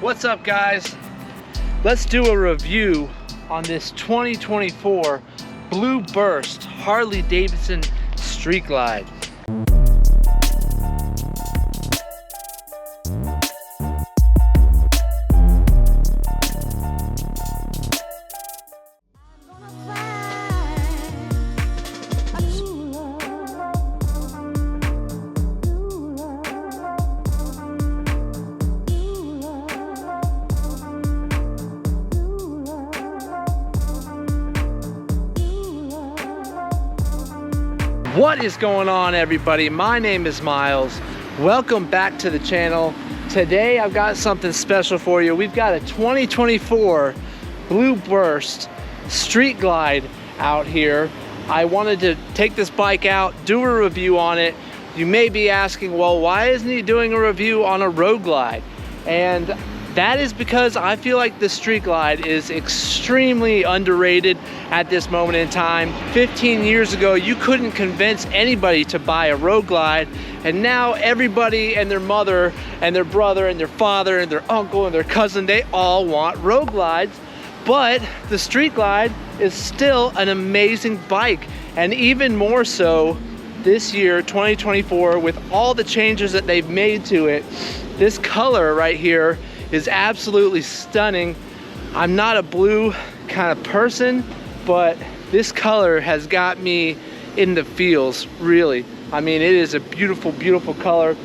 What's up, guys? Let's do a review on this 2024 Blue Burst Harley-Davidson Street Glide. What is going on, everybody? My name is Miles. Welcome back to the channel. Today I've got something special for you. We've got a 2024 Blue Burst Street Glide out here. I wanted to take this bike out, do a review on it. You may be asking, well, why isn't he doing a review on a road glide? And that is because I feel like the Street Glide is extremely underrated at this moment in time. 15 years ago, you couldn't convince anybody to buy a road glide, and now everybody and their mother and their brother and their father and their uncle and their cousin, they all want road glides. But the Street Glide is still an amazing bike, and even more so this year, 2024, with all the changes that they've made to it. This color right here is absolutely stunning. I'm not a blue kind of person, but this color has got me in the feels, really. I mean, it is a beautiful, beautiful color.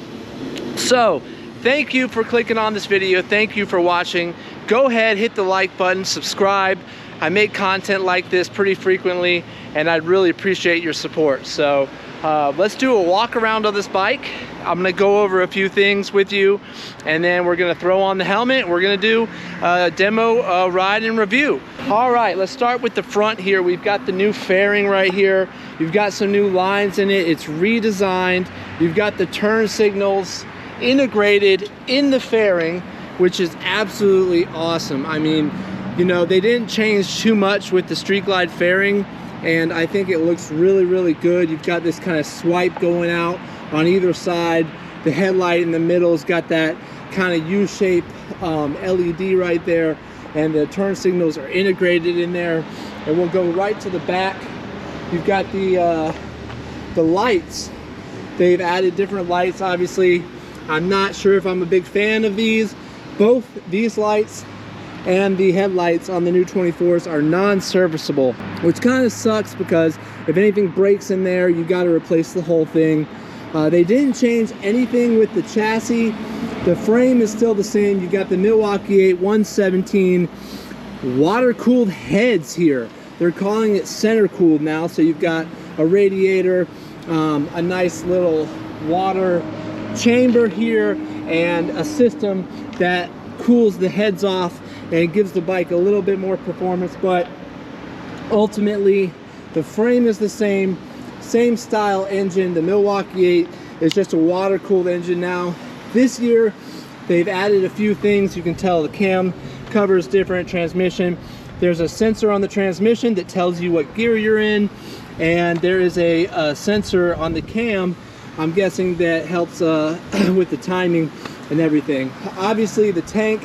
So, thank you for clicking on this video. Thank you for watching. Go ahead, hit the like button, subscribe. I make content like this pretty frequently, and I'd really appreciate your support. So, let's do a walk around on this bike. I'm gonna go over a few things with you, and then we're gonna throw on the helmet. We're gonna do a demo ride and review. All right, let's start with the front here. We've got the new fairing right here. You've got some new lines in it. It's redesigned. You've got the turn signals integrated in the fairing, which is absolutely awesome. I mean, you know, they didn't change too much with the Street Glide fairing, and I think it looks really, really good. You've got this kind of swipe going out on either side. The headlight in the middle's got that kind of U-shape LED right there, and the turn signals are integrated in there. And we'll go right to the back. You've got the lights. They've added different lights. Obviously, I'm not sure if I'm a big fan of these. Both these lights and the headlights on the new 24s are non-serviceable, which kind of sucks because if anything breaks in there, you got to replace the whole thing. They didn't change anything with the chassis. The frame is still the same. You got the Milwaukee 8 117 water-cooled heads here. They're calling it center-cooled now, so you've got a radiator, a nice little water chamber here, and a system that cools the heads off and gives the bike a little bit more performance. But ultimately, the frame is the same style engine. The Milwaukee 8 is just a water-cooled engine now. This year, they've added a few things. You can tell the cam cover is different, transmission. There's a sensor on the transmission that tells you what gear you're in, and there is a sensor on the cam, I'm guessing, that helps with the timing and everything. Obviously, the tank,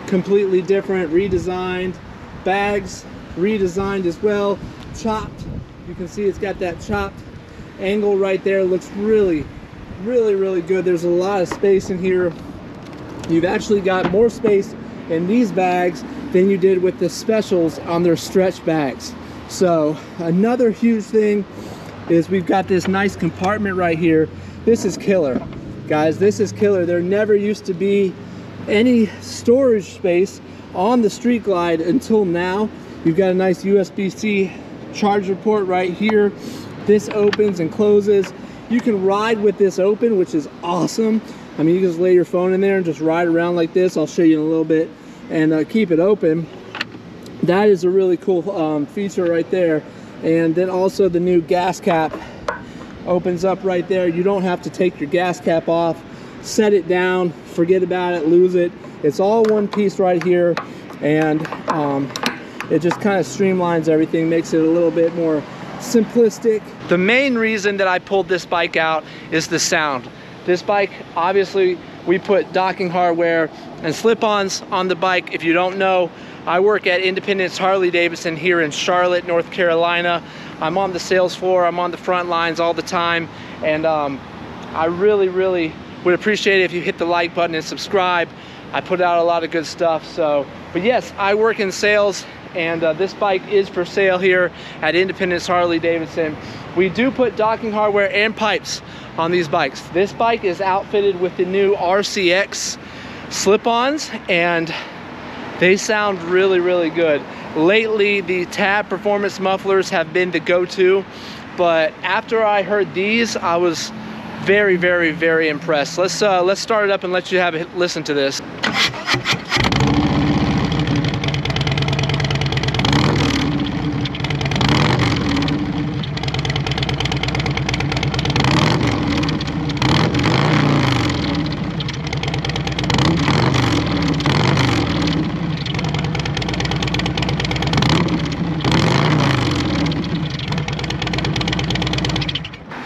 completely different, redesigned. Bags, redesigned as well, chopped. You can see it's got that chopped angle right there. It looks really, really, really good. There's a lot of space in here. You've actually got more space in these bags than you did with the specials on their stretch bags. So another huge thing is we've got this nice compartment right here. This is killer, guys. This is killer. There never used to be any storage space on the Street Glide until now. You've got a nice USB-C charger port right here. This opens and closes. You can ride with this open, which is awesome. I mean, you can just lay your phone in there and just ride around like this. I'll show you in a little bit, and keep it open. That is a really cool feature right there. And then also the new gas cap opens up right there. You don't have to take your gas cap off, set it down, forget about it, lose it. It's all one piece right here, and it just kind of streamlines everything, makes it a little bit more simplistic. The main reason that I pulled this bike out is the sound. This bike obviously we put docking hardware and slip-ons on the bike. If you don't know, I work at Independence Harley-Davidson here in Charlotte, North Carolina. I'm on the sales floor, I'm on the front lines all the time, and I really would appreciate it if you hit the like button and subscribe. I put out a lot of good stuff. So, but yes, I work in sales, and this bike is for sale here at Independence Harley-Davidson. We do put docking hardware and pipes on these bikes. This bike is outfitted with the new RCX slip-ons, and they sound really good. Lately, the Tab performance mufflers have been the go-to, but after I heard these, I was very impressed. Let's start it up and let you have a listen to this.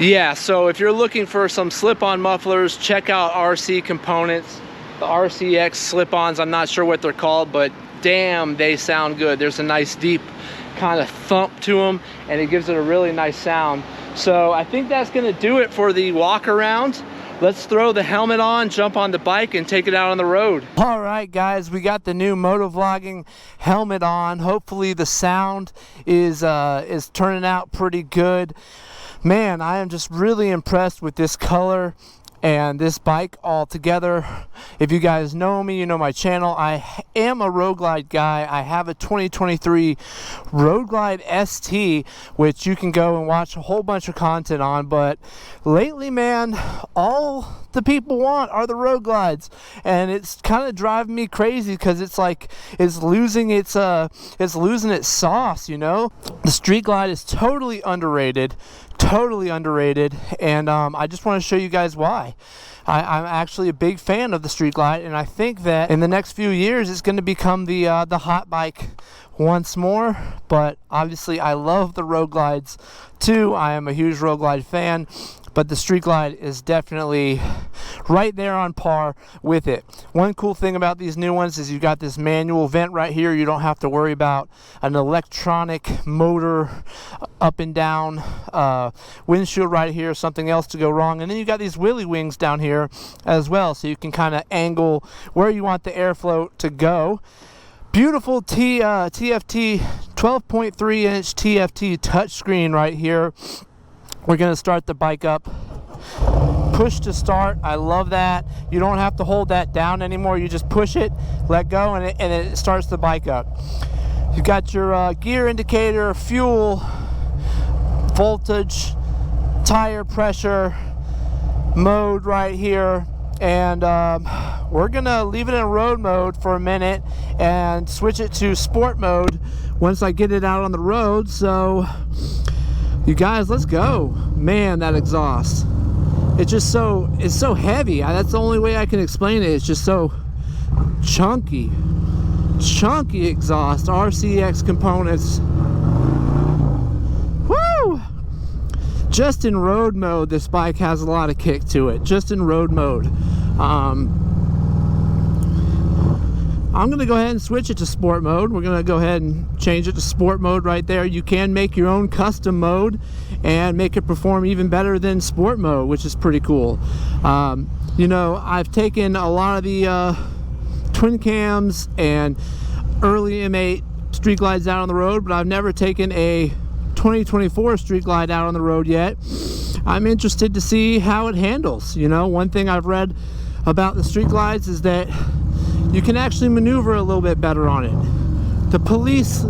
Yeah, so if you're looking for some slip-on mufflers, check out RC Components. The RCX slip-ons, I'm not sure what they're called, but damn, they sound good. There's a nice deep kind of thump to them, and it gives it a really nice sound. So I think that's gonna do it for the walk around. Let's throw the helmet on, jump on the bike, and take it out on the road. All right, guys, we got the new motovlogging helmet on. Hopefully the sound is turning out pretty good. Man, I am just really impressed with this color and this bike all together. If you guys know me, you know my channel. I am a Road Glide guy. I have a 2023 Road Glide ST, which you can go and watch a whole bunch of content on. But lately, man, all the people want are the Road Glides, and it's kind of driving me crazy because it's like it's losing its sauce, you know. The Street Glide is totally underrated, and I just want to show you guys why. I'm actually a big fan of the Street Glide, and I think that in the next few years it's going to become the hot bike once more. But obviously I love the Road Glides too. I am a huge Road Glide fan, but the Street Glide is definitely right there on par with it. One cool thing about these new ones is you got this manual vent right here. You don't have to worry about an electronic motor up and down, windshield right here, something else to go wrong. And then you got these wheelie wings down here as well, so you can kind of angle where you want the airflow to go. Beautiful TFT 12.3 inch TFT touchscreen right here. We're gonna start the bike up. Push to start. I love that. You don't have to hold that down anymore. You just push it, let go, and it starts the bike up. You've got your gear indicator, fuel, voltage, tire pressure, mode right here. And we're gonna leave it in road mode for a minute and switch it to sport mode once I get it out on the road. So you guys, let's go. Man, that exhaust, it's so heavy. That's the only way I can explain it. It's just so chunky exhaust. RCX Components. Woo! Just in road mode, this bike has a lot of kick to it. Just in road mode. I'm gonna go ahead and switch it to sport mode. We're gonna go ahead and change it to sport mode right there. You can make your own custom mode and make it perform even better than sport mode, which is pretty cool. You know, I've taken a lot of the twin cams and early M8 Street Glides out on the road, but I've never taken a 2024 Street Glide out on the road yet. I'm interested to see how it handles. You know, one thing I've read about the Street Glides is that you can actually maneuver a little bit better on it. The police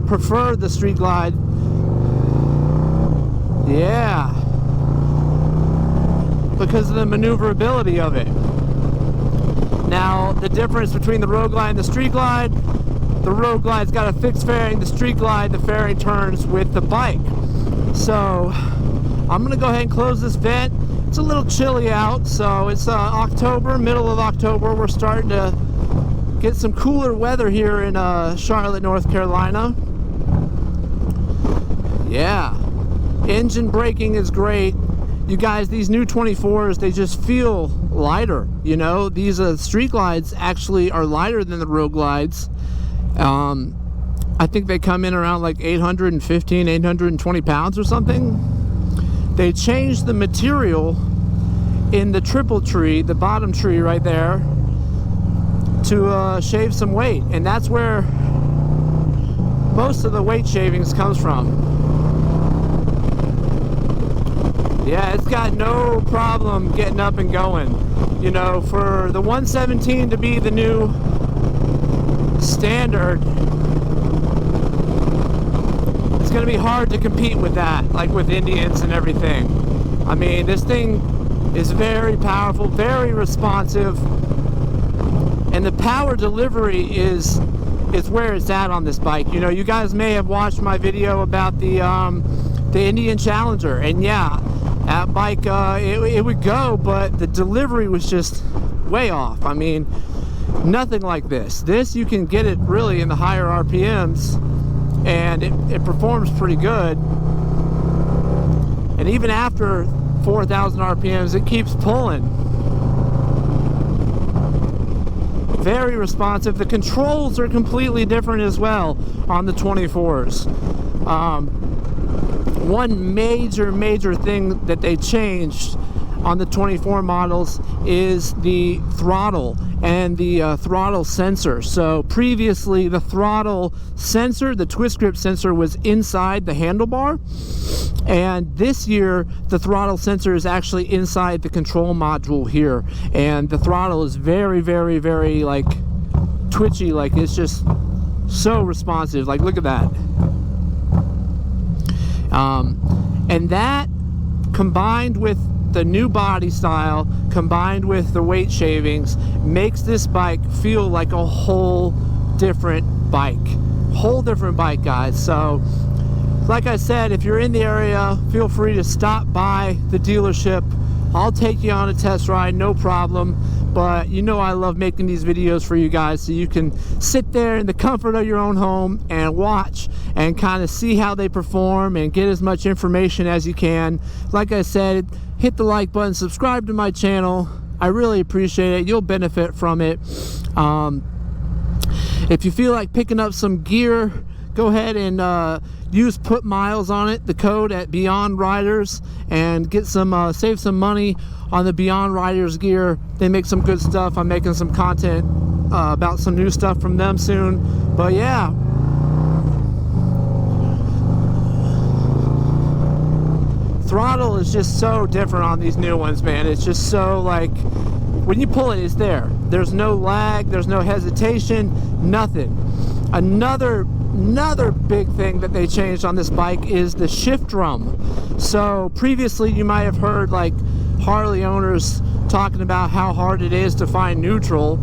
prefer the Street Glide. Yeah, because of the maneuverability of it. Now, the difference between the Road Glide and the Street Glide, the Road Glide's got a fixed fairing. The Street Glide, the fairing turns with the bike. So I'm gonna go ahead and close this vent. It's a little chilly out, so it's October, middle of October. We're starting to get some cooler weather here in Charlotte, North Carolina. Yeah, engine braking is great. you guys, these new 24s, they just feel lighter. You know, these Street Glides actually are lighter than the Road Glides. I think they come in around like 815, 820 pounds or something. They changed the material in the triple tree, the bottom tree right there, to shave some weight, and that's where most of the weight shavings comes from. Yeah, it's got no problem getting up and going. You know, for the 117 to be the new standard, it's going to be hard to compete with that, like with Indians and everything. I mean, this thing is very powerful, very responsive, and the power delivery is where it's at on this bike. You know, you guys may have watched my video about the Indian Challenger, and yeah, that bike, it would go, but the delivery was just way off. I mean, nothing like this. This, you can get it really in the higher RPMs, and it performs pretty good. And even after 4,000 RPMs, it keeps pulling. Very responsive. The controls are completely different as well on the 24s. One major thing that they changed on the 24 models is the throttle and the throttle sensor. So previously the throttle sensor, the twist grip sensor, was inside the handlebar, and this year the throttle sensor is actually inside the control module here, and the throttle is very like twitchy, like it's just so responsive. Like, look at that. And that, combined with the new body style, combined with the weight shavings, makes this bike feel like a whole different bike. Whole different bike, guys. So, like I said, if you're in the area, feel free to stop by the dealership. I'll take you on a test ride, no problem. But you know I love making these videos for you guys, so you can sit there in the comfort of your own home and watch and kind of see how they perform and get as much information as you can. Like I said, hit the like button, subscribe to my channel. I really appreciate it. You'll benefit from it. If you feel like picking up some gear, go ahead and use put miles on it, the code at Beyond Riders, and get some save some money on the Beyond Riders gear. They make some good stuff. I'm making some content about some new stuff from them soon. But yeah, throttle is just so different on these new ones, man. It's just so, like, when you pull it, it's there. There's no lag, there's no hesitation, nothing. Another big thing that they changed on this bike is the shift drum. So previously you might have heard like Harley owners talking about how hard it is to find neutral.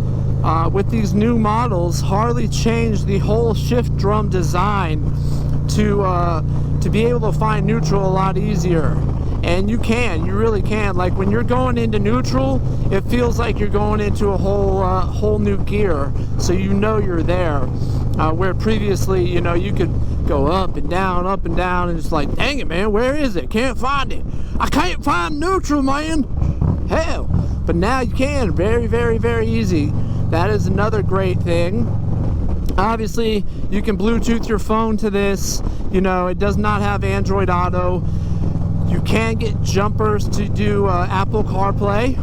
With these new models, Harley changed the whole shift drum design to be able to find neutral a lot easier. And you really can. Like, when you're going into neutral, it feels like you're going into a whole new gear, so you know you're there. Where previously, you know, you could go up and down, and it's like, dang it, man, where is it? Can't find it. I can't find neutral, man. Hell. But now you can. Very easy. That is another great thing. Obviously, you can Bluetooth your phone to this. You know, it does not have Android Auto. You can get jumpers to do Apple CarPlay,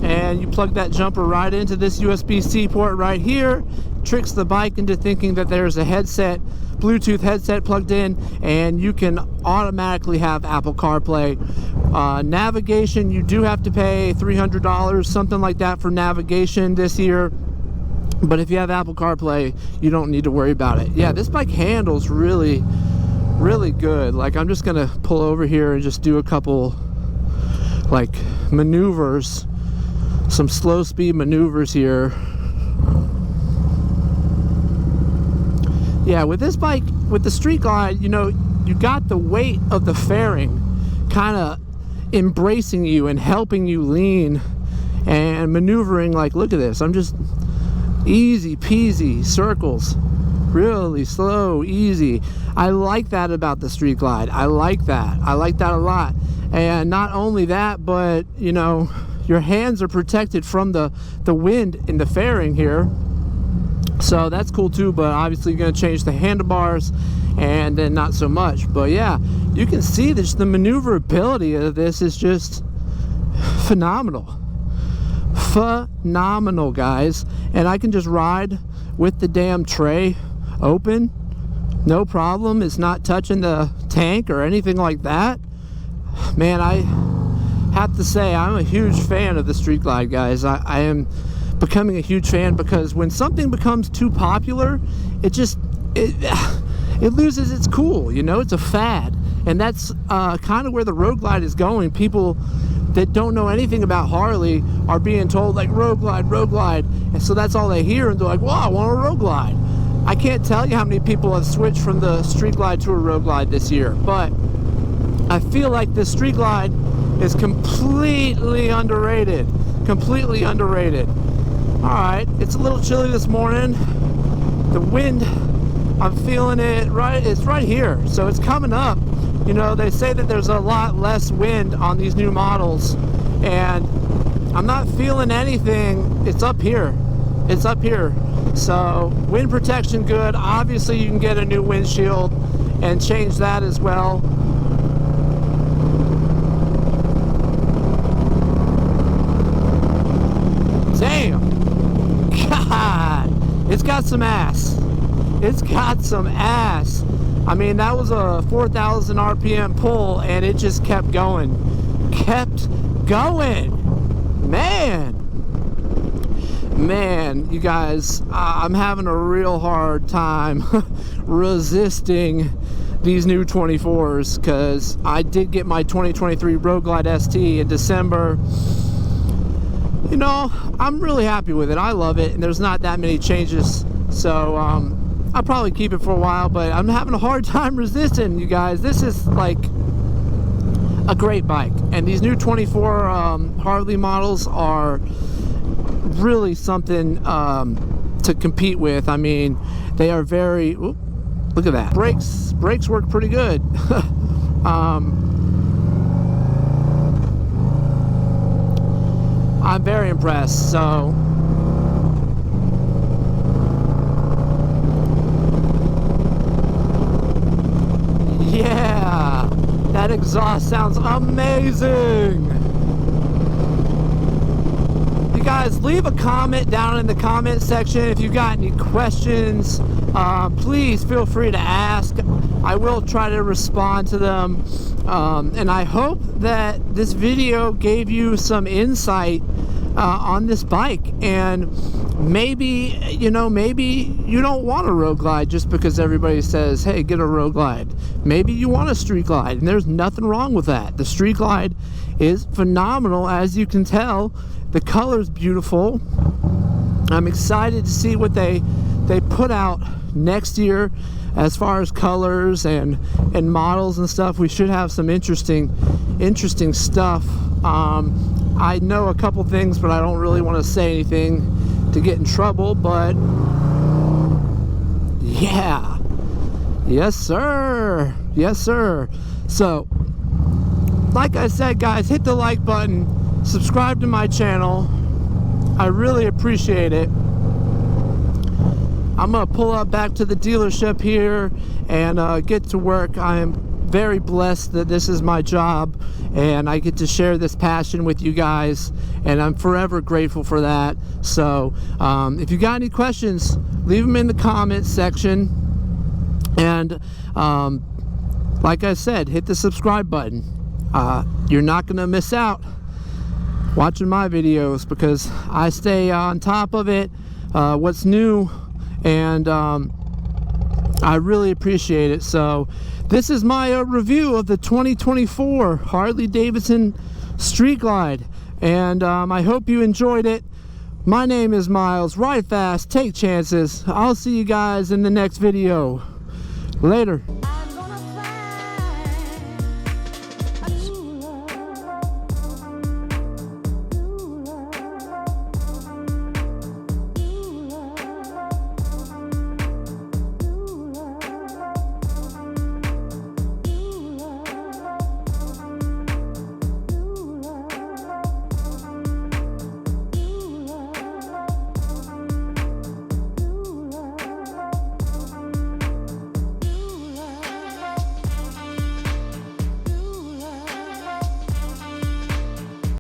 and you plug that jumper right into this USB-C port right here. Tricks the bike into thinking that there's a headset, Bluetooth headset plugged in, and you can automatically have Apple CarPlay. Navigation, you do have to pay $300, something like that, for navigation this year. But if you have Apple CarPlay, you don't need to worry about it. Yeah, this bike handles really good. Like, I'm just gonna pull over here and just do a couple like maneuvers, some slow speed maneuvers here. Yeah, with this bike, with the Street Glide, you know, you got the weight of the fairing kind of embracing you and helping you lean and maneuvering. Like, look at this, I'm just easy peasy circles, really slow, easy. I like that about the Street Glide. I like that a lot. And not only that, but you know, your hands are protected from the wind in the fairing here, so that's cool too. But obviously you're going to change the handlebars, and then not so much. But yeah, you can see this, the maneuverability of this is just phenomenal. Phenomenal, guys. And I can just ride with the damn tray open, no problem. It's not touching the tank or anything like that. Man, I have to say I'm a huge fan of the Street Glide, guys. I am becoming a huge fan, because when something becomes too popular, it loses its cool, you know. It's a fad, and that's kind of where the Road Glide is going. People that don't know anything about Harley are being told like Road Glide, Road Glide, and so that's all they hear, and they're like, well, I want a Road Glide. I can't tell you how many people have switched from the Street Glide to a Road Glide this year, but I feel like the Street Glide is completely underrated. Completely underrated. Alright, it's a little chilly this morning. The wind, I'm feeling it right, it's right here, so it's coming up. You know, they say that there's a lot less wind on these new models, and I'm not feeling anything. It's up here. It's up here. So wind protection good. Obviously you can get a new windshield and change that as well. Damn. God, it's got some ass. It's got some ass. I mean, that was a 4,000 RPM pull, and it just kept going. Kept going. Man, you guys, I'm having a real hard time resisting these new 24s, because I did get my 2023 Road Glide ST in December. You know, I'm really happy with it. I love it, and there's not that many changes, so I'll probably keep it for a while, but I'm having a hard time resisting, you guys. This is like a great bike, and these new 24 Harley models are really something to compete with. I mean, they are very, oops, look at that. Brakes work pretty good. I'm very impressed. So yeah, that exhaust sounds amazing. You guys, leave a comment down in the comment section if you've got any questions. Please feel free to ask. I will try to respond to them. And I hope that this video gave you some insight on this bike, and maybe, you know, maybe you don't want a Road Glide just because everybody says, hey, get a Road Glide. Maybe you want a Street Glide, and there's nothing wrong with that. The Street Glide is phenomenal, as you can tell. The color's beautiful. I'm excited to see what they put out next year as far as colors and models and stuff. We should have some interesting stuff. I know a couple things, but I don't really want to say anything to get in trouble. But yeah, yes sir, yes sir. So like I said, guys, hit the like button, subscribe to my channel. I really appreciate it. I'm gonna pull up back to the dealership here and get to work. I am very blessed that this is my job, and I get to share this passion with you guys, and I'm forever grateful for that. So if you got any questions, leave them in the comments section, and like I said, hit the subscribe button. You're not gonna miss out watching my videos, because I stay on top of it, what's new, and I really appreciate it. So this is my review of the 2024 Harley-Davidson Street Glide, and I hope you enjoyed it. My name is Miles. Ride fast, take chances. I'll see you guys in the next video. Later.